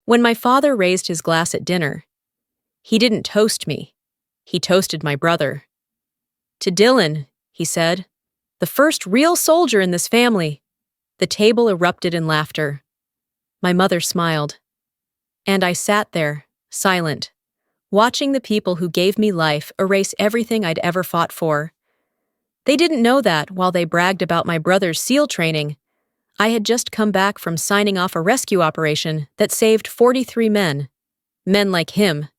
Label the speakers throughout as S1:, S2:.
S1: When my father raised his glass at dinner, he didn't toast me. He toasted my brother. "To Dylan," he said, "the first real soldier in this family." The table erupted in laughter. My mother smiled. And I sat there, silent, watching the people who gave me life erase everything I'd ever fought for. They didn't know that, while they bragged about my brother's SEAL training, I had just come back from signing off a rescue operation that saved 43 men like him.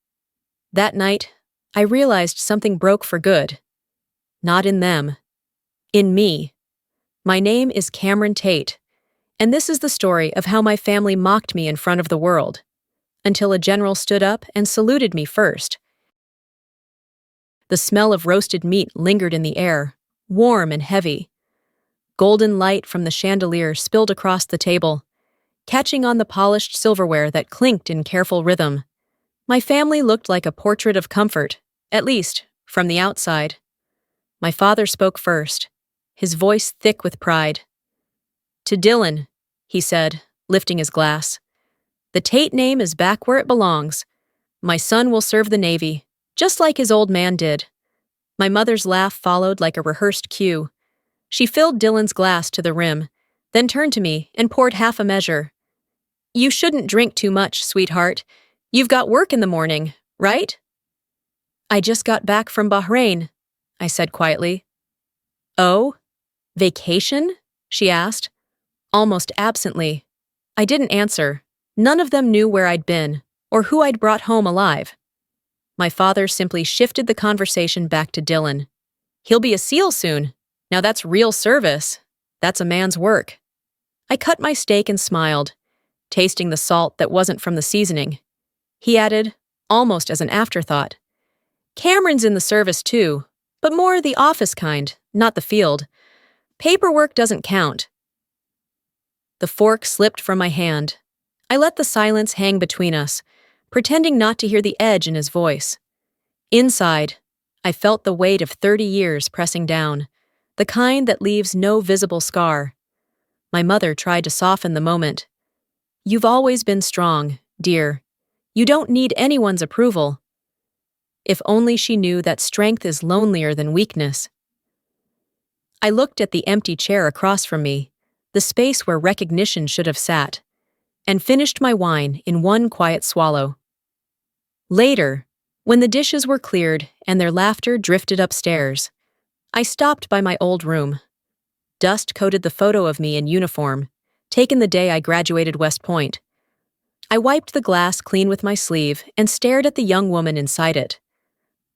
S1: That night, I realized something broke for good. Not in them. In me. My name is Cameron Tate, and this is the story of how my family mocked me in front of the world, until a general stood up and saluted me first. The smell of roasted meat lingered in the air, warm and heavy. Golden light from the chandelier spilled across the table, catching on the polished silverware that clinked in careful rhythm. My family looked like a portrait of comfort, at least, from the outside. My father spoke first, his voice thick with pride. "To Dylan," he said, lifting his glass. "The Tate name is back where it belongs. My son will serve the Navy, just like his old man did." My mother's laugh followed like a rehearsed cue. She filled Dylan's glass to the rim, then turned to me and poured half a measure. "You shouldn't drink too much, sweetheart. You've got work in the morning, right?" "I just got back from Bahrain," I said quietly. "Oh? Vacation?" she asked, almost absently. I didn't answer. None of them knew where I'd been, or who I'd brought home alive. My father simply shifted the conversation back to Dylan. "He'll be a SEAL soon. Now that's real service. That's a man's work." I cut my steak and smiled, tasting the salt that wasn't from the seasoning. He added, almost as an afterthought, "Cameron's in the service too, but more the office kind, not the field. Paperwork doesn't count." The fork slipped from my hand. I let the silence hang between us, pretending not to hear the edge in his voice. Inside, I felt the weight of 30 years pressing down, the kind that leaves no visible scar. My mother tried to soften the moment. "You've always been strong, dear. You don't need anyone's approval." If only she knew that strength is lonelier than weakness. I looked at the empty chair across from me, the space where recognition should have sat, and finished my wine in one quiet swallow. Later, when the dishes were cleared and their laughter drifted upstairs, I stopped by my old room. Dust coated the photo of me in uniform, taken the day I graduated West Point. I wiped the glass clean with my sleeve and stared at the young woman inside it.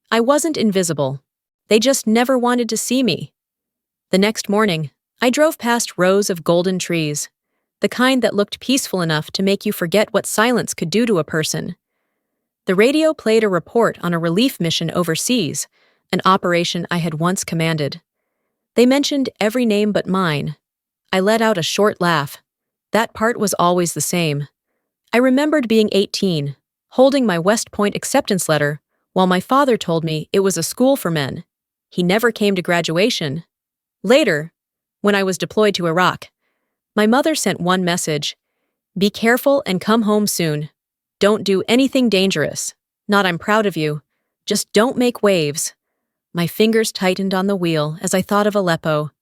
S1: I wasn't invisible. They just never wanted to see me. The next morning, I drove past rows of golden trees, the kind that looked peaceful enough to make you forget what silence could do to a person. The radio played a report on a relief mission overseas, an operation I had once commanded. They mentioned every name but mine. I let out a short laugh. That part was always the same. I remembered being 18, holding my West Point acceptance letter, while my father told me it was a school for men. He never came to graduation. Later, when I was deployed to Iraq, my mother sent one message: "Be careful and come home soon. Don't do anything dangerous. Not I'm proud of you. Just don't make waves." My fingers tightened on the wheel as I thought of Aleppo.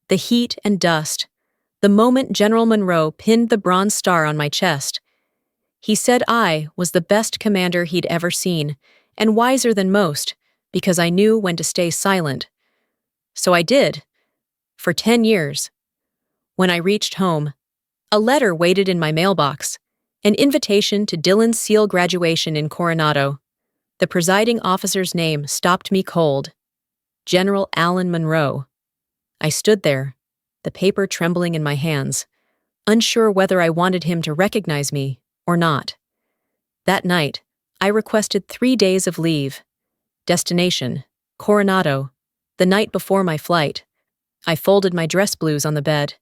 S1: The heat and dust. The moment General Monroe pinned the Bronze Star on my chest. He said I was the best commander he'd ever seen, and wiser than most, because I knew when to stay silent. So I did. For 10 years. When I reached home, a letter waited in my mailbox, an invitation to Dylan's SEAL graduation in Coronado. The presiding officer's name stopped me cold. General Allen Monroe. I stood there, the paper trembling in my hands, unsure whether I wanted him to recognize me or not. That night, I requested 3 days of leave. Destination: Coronado. The night before my flight, I folded my dress blues on the bed,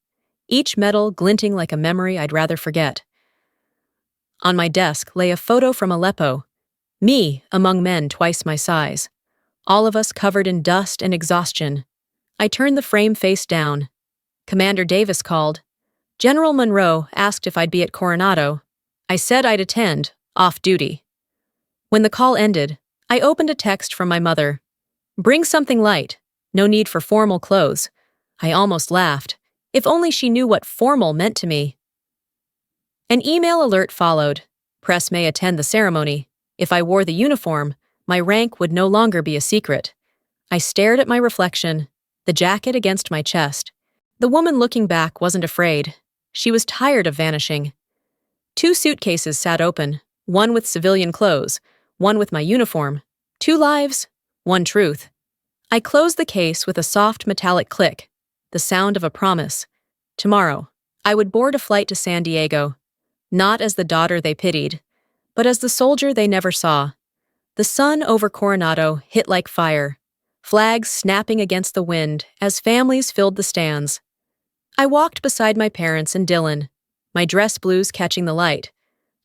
S1: each medal glinting like a memory I'd rather forget. On my desk lay a photo from Aleppo, me among men twice my size, all of us covered in dust and exhaustion. I turned the frame face down. Commander Davis called. General Monroe asked if I'd be at Coronado. I said I'd attend, off duty. When the call ended, I opened a text from my mother. Bring something light. No need for formal clothes. I almost laughed. If only she knew what formal meant to me. An email alert followed. Press may attend the ceremony. If I wore the uniform, my rank would no longer be a secret. I stared at my reflection, the jacket against my chest. The woman looking back wasn't afraid. She was tired of vanishing. 2 suitcases sat open, one with civilian clothes, one with my uniform. 2 lives, 1 truth. I closed the case with a soft metallic click, the sound of a promise. Tomorrow, I would board a flight to San Diego, not as the daughter they pitied, but as the soldier they never saw. The sun over Coronado hit like fire, flags snapping against the wind as families filled the stands. I walked beside my parents and Dylan, my dress blues catching the light.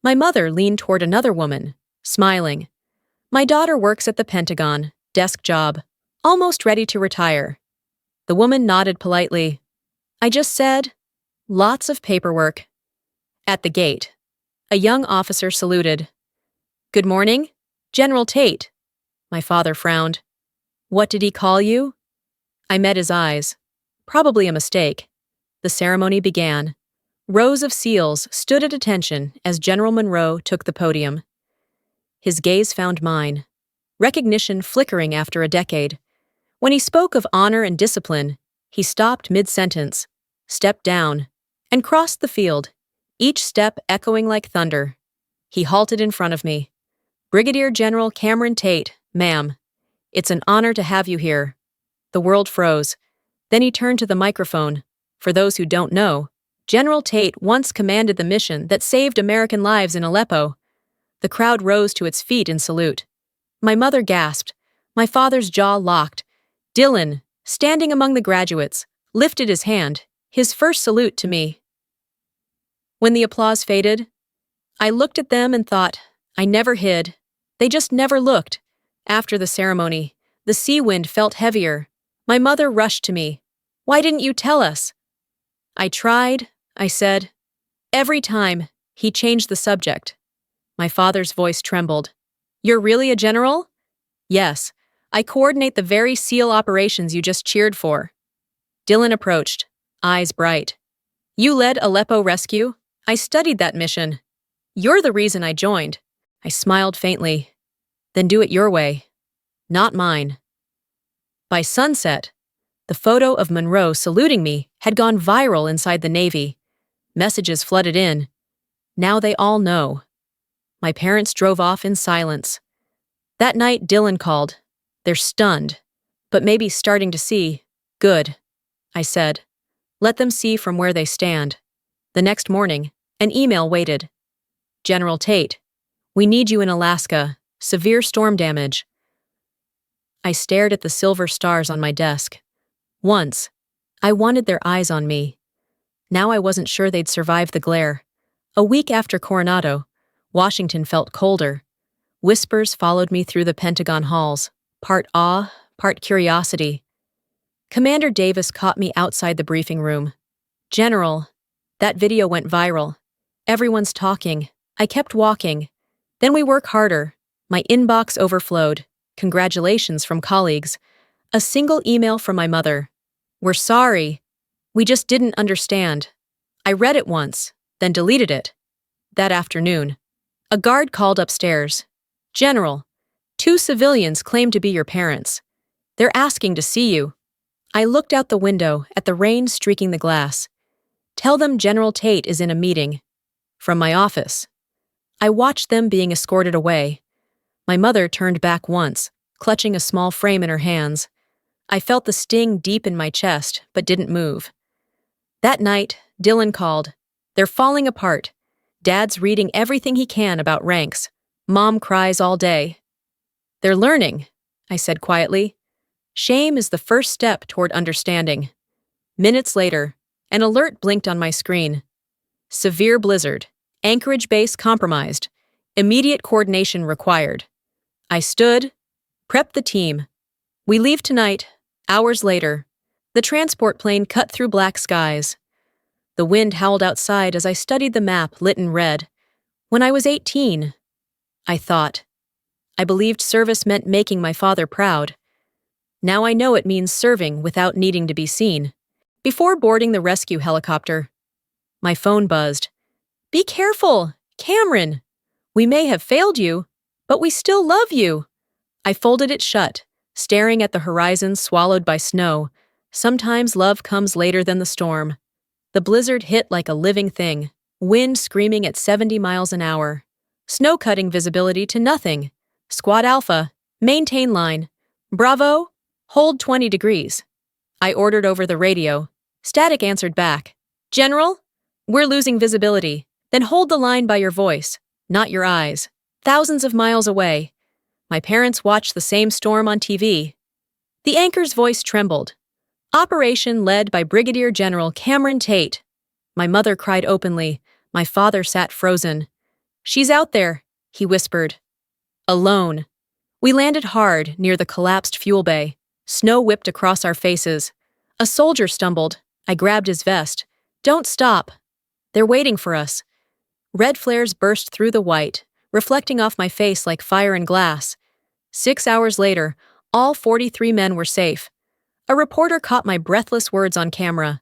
S1: My mother leaned toward another woman, smiling. My daughter works at the Pentagon, desk job, almost ready to retire. The woman nodded politely. I just said, lots of paperwork. At the gate, a young officer saluted. Good morning, General Tate. My father frowned. What did he call you? I met his eyes. Probably a mistake. The ceremony began. Rows of SEALs stood at attention as General Monroe took the podium. His gaze found mine, recognition flickering after a decade. When he spoke of honor and discipline, he stopped mid-sentence, stepped down, and crossed the field, each step echoing like thunder. He halted in front of me. Brigadier General Cameron Tate, ma'am. It's an honor to have you here. The world froze. Then he turned to the microphone. For those who don't know, General Tate once commanded the mission that saved American lives in Aleppo. The crowd rose to its feet in salute. My mother gasped. My father's jaw locked. Dylan, standing among the graduates, lifted his hand, his first salute to me. When the applause faded, I looked at them and thought, I never hid. They just never looked. After the ceremony, the sea wind felt heavier. My mother rushed to me. Why didn't you tell us? I tried, I said. Every time, he changed the subject. My father's voice trembled. You're really a general? Yes, I coordinate the very SEAL operations you just cheered for. Dylan approached, eyes bright. You led Aleppo Rescue? I studied that mission. You're the reason I joined. I smiled faintly. Then do it your way, not mine. By sunset, the photo of Monroe saluting me had gone viral inside the Navy. Messages flooded in. Now they all know. My parents drove off in silence. That night, Dylan called. They're stunned, but maybe starting to see. Good, I said. Let them see from where they stand. The next morning, an email waited. General Tate, we need you in Alaska. Severe storm damage. I stared at the silver stars on my desk. Once, I wanted their eyes on me. Now I wasn't sure they'd survive the glare. A week after Coronado, Washington felt colder. Whispers followed me through the Pentagon halls, part awe, part curiosity. Commander Davis caught me outside the briefing room. General, that video went viral. Everyone's talking. I kept walking. Then we work harder. My inbox overflowed. Congratulations from colleagues. A single email from my mother. We're sorry. We just didn't understand. I read it once, then deleted it. That afternoon, a guard called upstairs. General, 2 civilians claim to be your parents. They're asking to see you. I looked out the window at the rain streaking the glass. Tell them General Tate is in a meeting. From my office. I watched them being escorted away. My mother turned back once, clutching a small frame in her hands. I felt the sting deep in my chest, but didn't move. That night, Dylan called. They're falling apart. Dad's reading everything he can about ranks. Mom cries all day. They're learning, I said quietly. Shame is the first step toward understanding. Minutes later, an alert blinked on my screen. Severe blizzard. Anchorage base compromised. Immediate coordination required. I stood, prepped the team. We leave tonight, hours later. The transport plane cut through black skies. The wind howled outside as I studied the map lit in red. When I was 18, I thought. I believed service meant making my father proud. Now I know it means serving without needing to be seen. Before boarding the rescue helicopter, my phone buzzed. Be careful, Cameron. We may have failed you, but we still love you. I folded it shut, staring at the horizon swallowed by snow. Sometimes love comes later than the storm. The blizzard hit like a living thing, wind screaming at 70 miles an hour. Snow cutting visibility to nothing. Squad Alpha, maintain line. Bravo, hold 20 degrees. I ordered over the radio. Static answered back. General, we're losing visibility. Then hold the line by your voice, not your eyes. Thousands of miles away. My parents watched the same storm on TV. The anchor's voice trembled. Operation led by Brigadier General Cameron Tate. My mother cried openly. My father sat frozen. She's out there, he whispered. Alone. We landed hard near the collapsed fuel bay. Snow whipped across our faces. A soldier stumbled. I grabbed his vest. Don't stop. They're waiting for us. Red flares burst through the white, reflecting off my face like fire and glass. 6 hours later, all 43 men were safe. A reporter caught my breathless words on camera.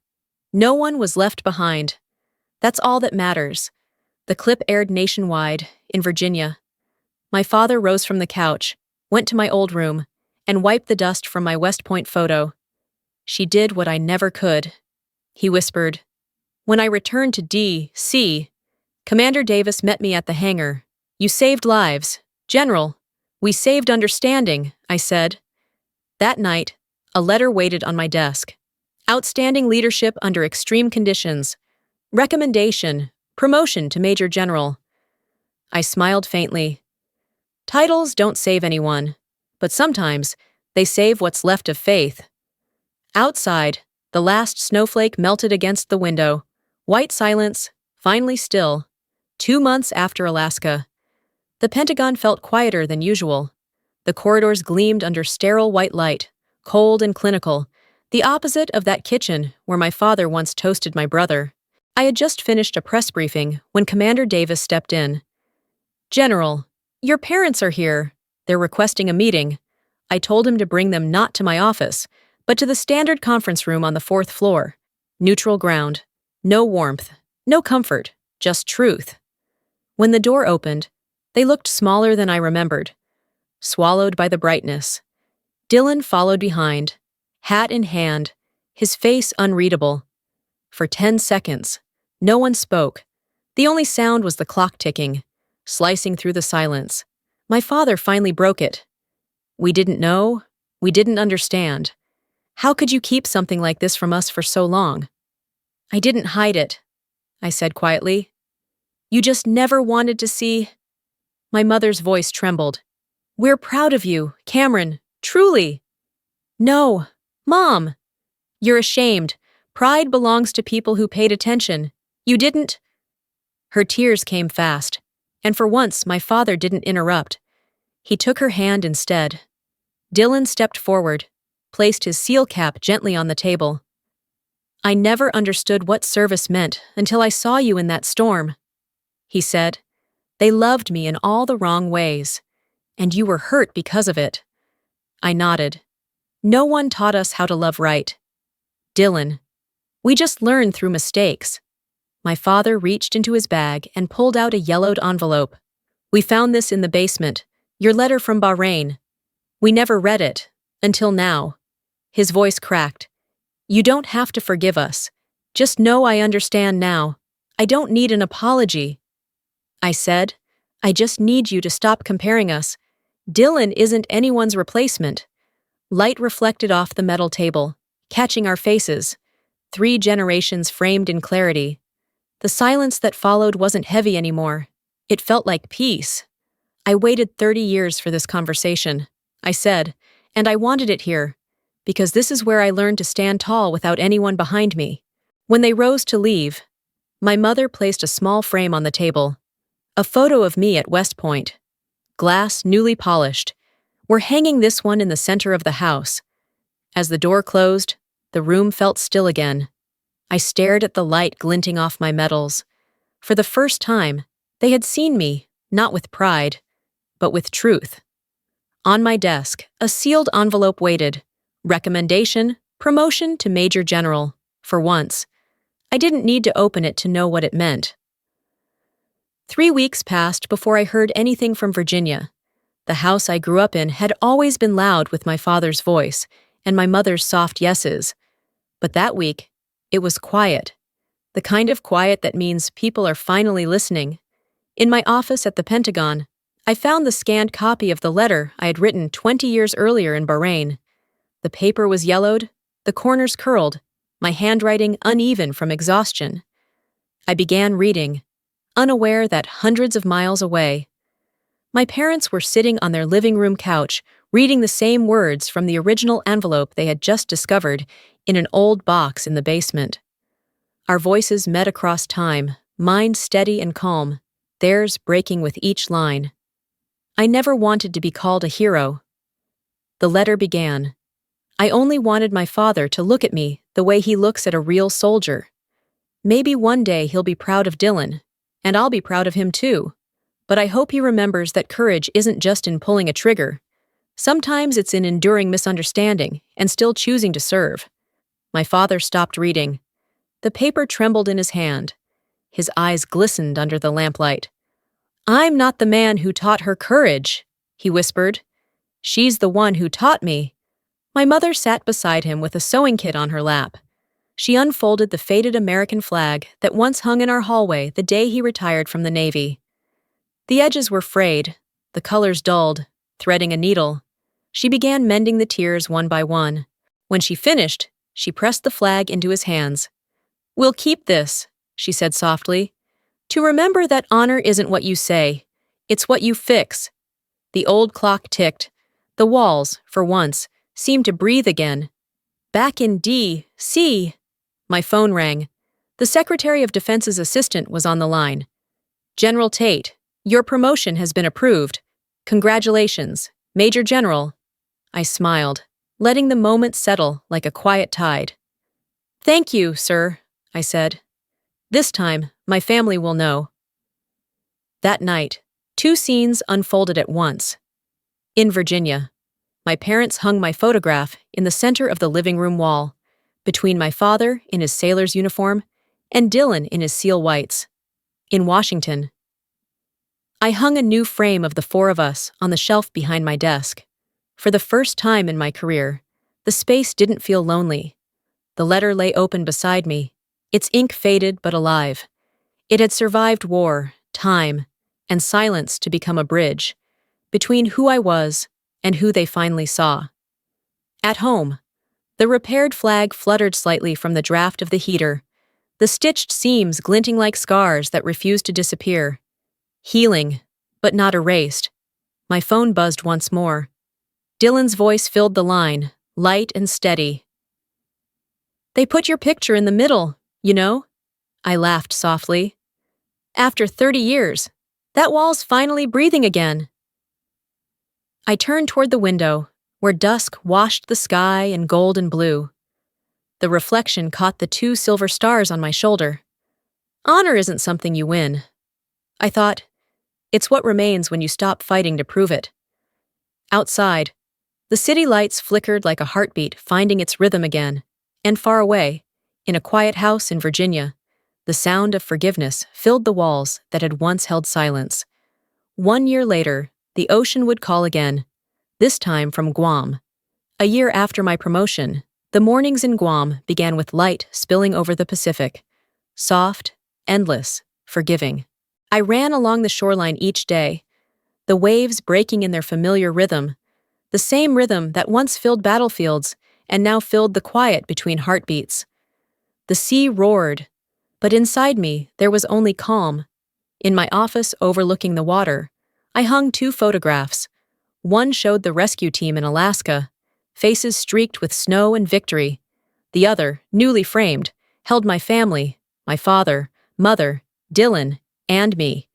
S1: No one was left behind. That's all that matters. The clip aired nationwide, in Virginia. My father rose from the couch, went to my old room, and wiped the dust from my West Point photo. She did what I never could. He whispered. When I returned to D.C., Commander Davis met me at the hangar. You saved lives. General, we saved understanding, I said. That night, a letter waited on my desk. Outstanding leadership under extreme conditions. Recommendation, promotion to Major General. I smiled faintly. Titles don't save anyone, but sometimes they save what's left of faith. Outside, the last snowflake melted against the window. White silence, finally still. 2 months after Alaska. The Pentagon felt quieter than usual. The corridors gleamed under sterile white light, cold and clinical, the opposite of that kitchen where my father once toasted my brother. I had just finished a press briefing when Commander Davis stepped in. General, your parents are here. They're requesting a meeting. I told him to bring them not to my office, but to the standard conference room on the 4th floor. Neutral ground. No warmth. No comfort. Just truth. When the door opened, they looked smaller than I remembered. Swallowed by the brightness. Dylan followed behind, hat in hand, his face unreadable. For 10 seconds, no one spoke. The only sound was the clock ticking, slicing through the silence. My father finally broke it. We didn't know. We didn't understand. How could you keep something like this from us for so long? I didn't hide it, I said quietly. You just never wanted to see. My mother's voice trembled. We're proud of you, Cameron, truly. No, Mom. You're ashamed. Pride belongs to people who paid attention. You didn't. Her tears came fast, and for once my father didn't interrupt. He took her hand instead. Dylan stepped forward, placed his seal cap gently on the table. I never understood what service meant until I saw you in that storm, he said. They loved me in all the wrong ways, and you were hurt because of it. I nodded. No one taught us how to love right. Dylan, we just learned through mistakes. My father reached into his bag and pulled out a yellowed envelope. We found this in the basement, your letter from Bahrain. We never read it, until now. His voice cracked. You don't have to forgive us. Just know I understand now. I don't need an apology. I said, I just need you to stop comparing us. Dylan isn't anyone's replacement. Light reflected off the metal table, catching our faces. 3 generations framed in clarity. The silence that followed wasn't heavy anymore. It felt like peace. I waited 30 years for this conversation, I said, and I wanted it here, because this is where I learned to stand tall without anyone behind me. When they rose to leave, my mother placed a small frame on the table. A photo of me at West Point. Glass newly polished. We're hanging this one in the center of the house. As the door closed, the room felt still again. I stared at the light glinting off my medals. For the first time, They had seen me, not with pride, but with truth. On my desk, a sealed envelope waited. Recommendation, promotion to Major General. For once, I didn't need to open it to know what it meant. 3 weeks passed before I heard anything from Virginia. The house I grew up in had always been loud with my father's voice and my mother's soft yeses. But that week, it was quiet. The kind of quiet that means people are finally listening. In my office at the Pentagon, I found the scanned copy of the letter I had written 20 years earlier in Bahrain. The paper was yellowed, the corners curled, my handwriting uneven from exhaustion. I began reading, unaware that hundreds of miles away, my parents were sitting on their living room couch, reading the same words from the original envelope they had just discovered in an old box in the basement. Our voices met across time, mine steady and calm, theirs breaking with each line. I never wanted to be called a hero. The letter began. I only wanted my father to look at me the way he looks at a real soldier. Maybe one day he'll be proud of Dylan, and I'll be proud of him too. But I hope he remembers that courage isn't just in pulling a trigger. Sometimes it's in enduring misunderstanding and still choosing to serve. My father stopped reading. The paper trembled in his hand. His eyes glistened under the lamplight. "I'm not the man who taught her courage," he whispered. "She's the one who taught me." My mother sat beside him with a sewing kit on her lap. She unfolded the faded American flag that once hung in our hallway the day he retired from the Navy. The edges were frayed, the colors dulled, threading a needle. She began mending the tears one by one. When she finished, she pressed the flag into his hands. "We'll keep this," she said softly, "to remember that honor isn't what you say, it's what you fix." The old clock ticked. The walls, for once, seemed to breathe again. Back in D.C. My phone rang. The Secretary of Defense's assistant was on the line. "General Tate, your promotion has been approved. Congratulations, Major General." I smiled, letting the moment settle like a quiet tide. "Thank you, sir," I said. "This time, my family will know." That night, 2 scenes unfolded at once. In Virginia, my parents hung my photograph in the center of the living room wall, between my father in his sailor's uniform and Dylan in his seal whites. In Washington, I hung a new frame of the 4 of us on the shelf behind my desk. For the first time in my career, the space didn't feel lonely. The letter lay open beside me, its ink faded but alive. It had survived war, time, and silence to become a bridge between who I was and who they finally saw. At home, the repaired flag fluttered slightly from the draft of the heater, the stitched seams glinting like scars that refused to disappear. Healing, but not erased. My phone buzzed once more. Dylan's voice filled the line, light and steady. "They put your picture in the middle, you know?" I laughed softly. "After 30 years, that wall's finally breathing again." I turned toward the window, where dusk washed the sky in gold and blue. The reflection caught the 2 silver stars on my shoulder. Honor isn't something you win. I thought, it's what remains when you stop fighting to prove it. Outside, the city lights flickered like a heartbeat finding its rhythm again, and far away, in a quiet house in Virginia, the sound of forgiveness filled the walls that had once held silence. 1 year later, the ocean would call again, this time from Guam. A year after my promotion, the mornings in Guam began with light spilling over the Pacific. Soft, endless, forgiving. I ran along the shoreline each day, the waves breaking in their familiar rhythm, the same rhythm that once filled battlefields and now filled the quiet between heartbeats. The sea roared, but inside me there was only calm. In my office overlooking the water, I hung 2 photographs. One showed the rescue team in Alaska, faces streaked with snow and victory. The other, newly framed, held my family, my father, mother, Dylan, and me.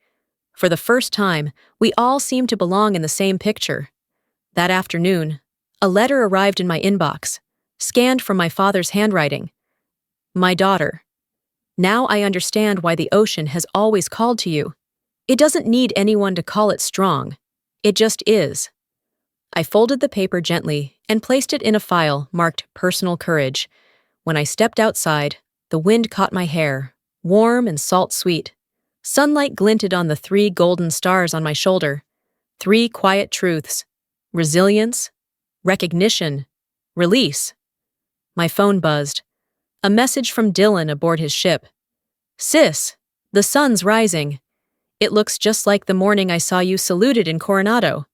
S1: For the first time, we all seemed to belong in the same picture. That afternoon, a letter arrived in my inbox, scanned from my father's handwriting. "My daughter, now I understand why the ocean has always called to you. It doesn't need anyone to call it strong. It just is. I folded the paper gently and placed it in a file marked Personal Courage. When I stepped outside, the wind caught my hair, warm and salt-sweet. Sunlight glinted on the 3 golden stars on my shoulder. 3 quiet truths: resilience, recognition, release. My phone buzzed. A message from Dylan aboard his ship. "Sis, the sun's rising. It looks just like the morning I saw you saluted in Coronado."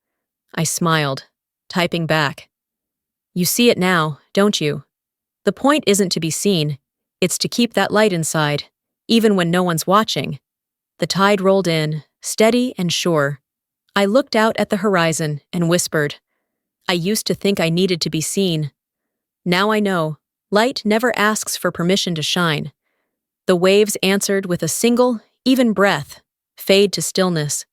S1: I smiled, typing back. "You see it now, don't you? The point isn't to be seen, it's to keep that light inside, even when no one's watching." The tide rolled in, steady and sure. I looked out at the horizon and whispered, "I used to think I needed to be seen. Now I know, light never asks for permission to shine." The waves answered with a single, even breath, fade to stillness.